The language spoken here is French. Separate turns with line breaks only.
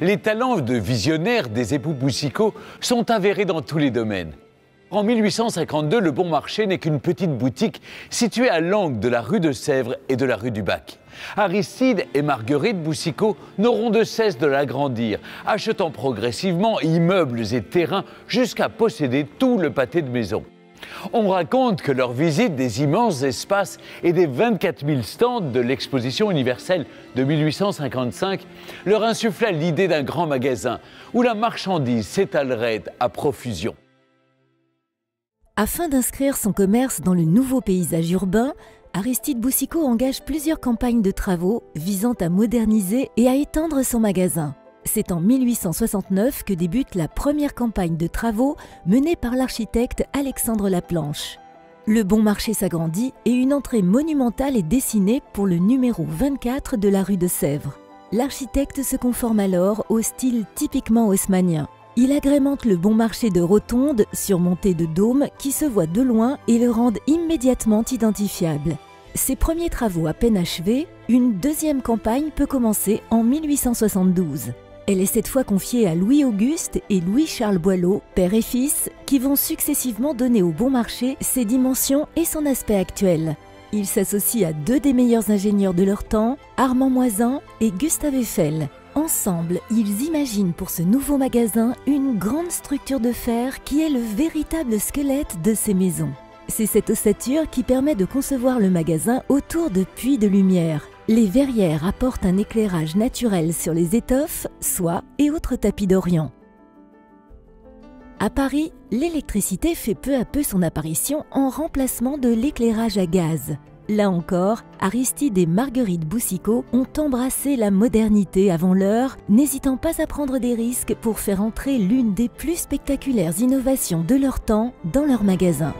Les talents de visionnaires des époux Boucicaut sont avérés dans tous les domaines. En 1852, le Bon Marché n'est qu'une petite boutique située à l'angle de la rue de Sèvres et de la rue du Bac. Aristide et Marguerite Boucicaut n'auront de cesse de l'agrandir, achetant progressivement immeubles et terrains jusqu'à posséder tout le pâté de maison. On raconte que leur visite des immenses espaces et des 24 000 stands de l'exposition universelle de 1855 leur insuffla l'idée d'un grand magasin où la marchandise s'étalerait à profusion.
Afin d'inscrire son commerce dans le nouveau paysage urbain, Aristide Boucicaut engage plusieurs campagnes de travaux visant à moderniser et à étendre son magasin. C'est en 1869 que débute la première campagne de travaux menée par l'architecte Alexandre Laplanche. Le Bon Marché s'agrandit et une entrée monumentale est dessinée pour le numéro 24 de la rue de Sèvres. L'architecte se conforme alors au style typiquement haussmannien. Il agrémente le Bon Marché de rotondes surmontées de dômes qui se voient de loin et le rendent immédiatement identifiable. Ses premiers travaux à peine achevés, une deuxième campagne peut commencer en 1872. Elle est cette fois confiée à Louis-Auguste et Louis-Charles Boileau, père et fils, qui vont successivement donner au Bon Marché ses dimensions et son aspect actuel. Ils s'associent à deux des meilleurs ingénieurs de leur temps, Armand Moisin et Gustave Eiffel. Ensemble, ils imaginent pour ce nouveau magasin une grande structure de fer qui est le véritable squelette de ces maisons. C'est cette ossature qui permet de concevoir le magasin autour de puits de lumière. Les verrières apportent un éclairage naturel sur les étoffes, soies et autres tapis d'Orient. À Paris, l'électricité fait peu à peu son apparition en remplacement de l'éclairage à gaz. Là encore, Aristide et Marguerite Boucicaut ont embrassé la modernité avant l'heure, n'hésitant pas à prendre des risques pour faire entrer l'une des plus spectaculaires innovations de leur temps dans leur magasin.